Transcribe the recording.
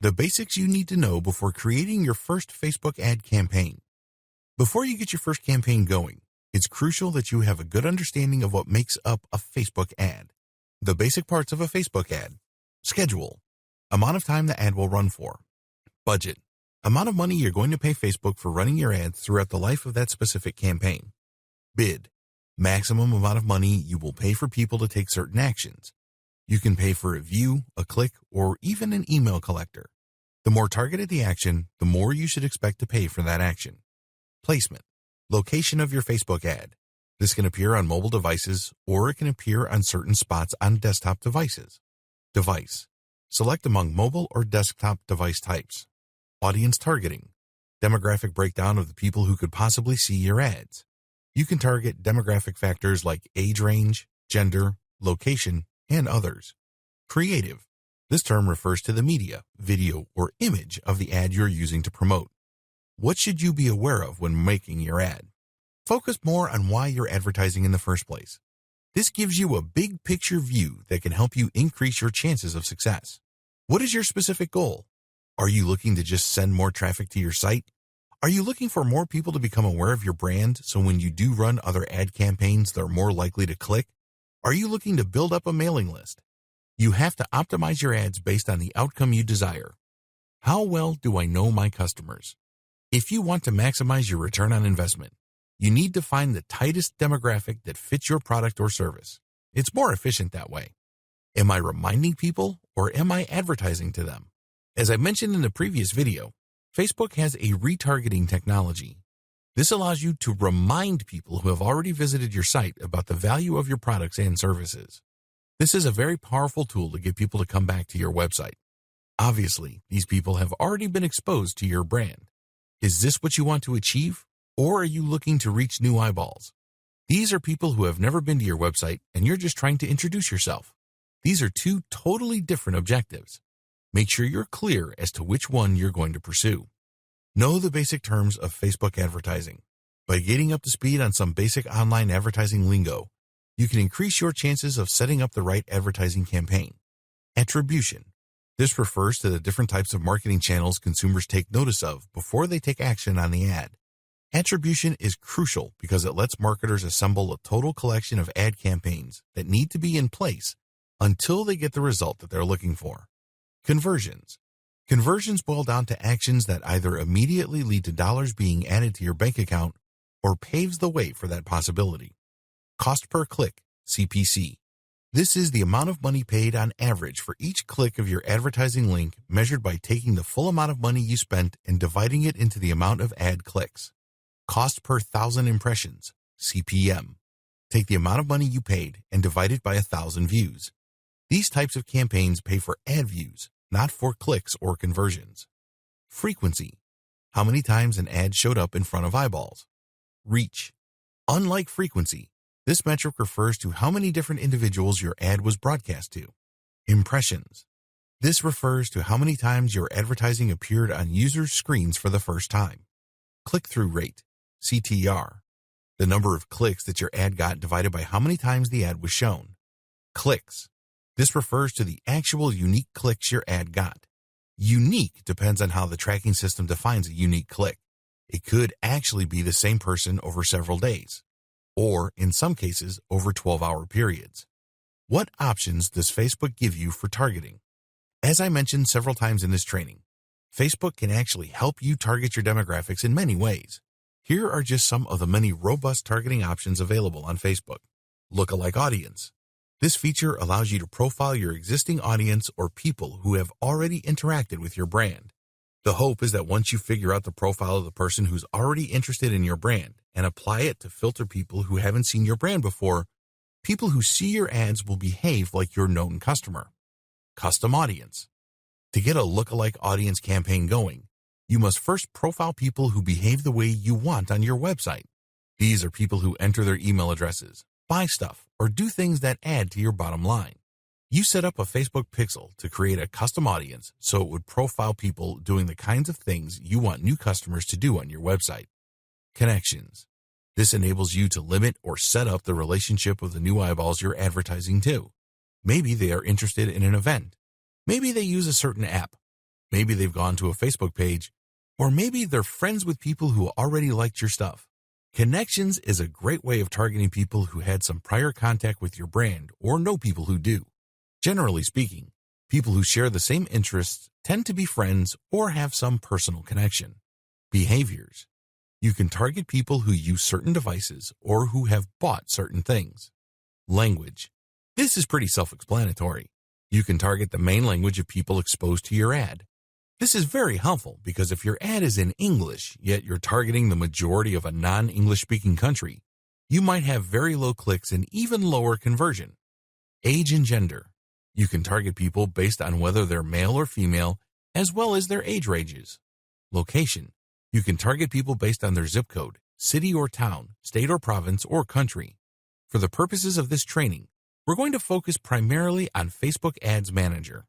The basics you need to know before creating your first Facebook ad campaign. Before you get your first campaign going, it's crucial that you have a good understanding of what makes up a Facebook ad. The basic parts of a Facebook ad. Schedule. Amount of time the ad will run for. Budget. Amount of money you're going to pay Facebook for running your ads throughout the life of that specific campaign. Bid. Maximum amount of money you will pay for people to take certain actions. You can pay for a view, a click, or even an email collector. The more targeted the action, the more you should expect to pay for that action. Placement. Location of your Facebook ad. This can appear on mobile devices, or it can appear on certain spots on desktop devices. Device. Select among mobile or desktop device types. Audience targeting. Demographic breakdown of the people who could possibly see your ads. You can target demographic factors like age range, gender, location, and others. Creative. This term refers to the media, video, or image of the ad you're using to promote. What should you be aware of when making your ad? Focus more on why you're advertising in the first place. This gives you a big picture view that can help you increase your chances of success. What is your specific goal? Are you looking to just send more traffic to your site? Are you looking for more people to become aware of your brand so when you do run other ad campaigns, they're more likely to click? Are you looking to build up a mailing list? You have to optimize your ads based on the outcome you desire. How well do I know my customers? If you want to maximize your return on investment, you need to find the tightest demographic that fits your product or service. It's more efficient that way. Am I reminding people or am I advertising to them? As I mentioned in the previous video, Facebook has a retargeting technology. This allows you to remind people who have already visited your site about the value of your products and services. This is a very powerful tool to get people to come back to your website. Obviously, these people have already been exposed to your brand. Is this what you want to achieve, or are you looking to reach new eyeballs? These are people who have never been to your website and you're just trying to introduce yourself. These are two totally different objectives. Make sure you're clear as to which one you're going to pursue. Know the basic terms of Facebook advertising. By getting up to speed on some basic online advertising lingo, you can increase your chances of setting up the right advertising campaign. Attribution. This refers to the different types of marketing channels consumers take notice of before they take action on the ad. Attribution is crucial because it lets marketers assemble a total collection of ad campaigns that need to be in place until they get the result that they're looking for. Conversions. Conversions boil down to actions that either immediately lead to dollars being added to your bank account or paves the way for that possibility. Cost per click, CPC. This is the amount of money paid on average for each click of your advertising link measured by taking the full amount of money you spent and dividing it into the amount of ad clicks. Cost per 1,000 impressions, CPM. Take the amount of money you paid and divide it by 1,000 views. These types of campaigns pay for ad views, not for clicks or conversions. Frequency. How many times an ad showed up in front of eyeballs. Reach. Unlike frequency, this metric refers to how many different individuals your ad was broadcast to. Impressions. This refers to how many times your advertising appeared on users' screens for the first time. Click-through rate, CTR. The number of clicks that your ad got divided by how many times the ad was shown. Clicks. This refers to the actual unique clicks your ad got. Unique depends on how the tracking system defines a unique click. It could actually be the same person over several days, or in some cases over 12-hour periods. What options does Facebook give you for targeting? As I mentioned several times in this training, Facebook can actually help you target your demographics in many ways. Here are just some of the many robust targeting options available on Facebook. Lookalike audience. This feature allows you to profile your existing audience or people who have already interacted with your brand. The hope is that once you figure out the profile of the person who's already interested in your brand and apply it to filter people who haven't seen your brand before, people who see your ads will behave like your known customer. Custom audience. To get a lookalike audience campaign going, you must first profile people who behave the way you want on your website. These are people who enter their email addresses, buy stuff, or do things that add to your bottom line. You set up a Facebook pixel to create a custom audience so it would profile people doing the kinds of things you want new customers to do on your website. Connections. This enables you to limit or set up the relationship of the new eyeballs you're advertising to. Maybe they are interested in an event. Maybe they use a certain app. Maybe they've gone to a Facebook page, or maybe they're friends with people who already liked your stuff. Connections is a great way of targeting people who had some prior contact with your brand or know people who do. Generally speaking, people who share the same interests tend to be friends or have some personal connection. Behaviors. You can target people who use certain devices or who have bought certain things. Language. This is pretty self-explanatory. You can target the main language of people exposed to your ad. This is very helpful because if your ad is in English, yet you're targeting the majority of a non-English speaking country, you might have very low clicks and even lower conversion. Age and gender. You can target people based on whether they're male or female, as well as their age ranges. Location. You can target people based on their zip code, city or town, state or province, or country. For the purposes of this training, we're going to focus primarily on Facebook Ads Manager.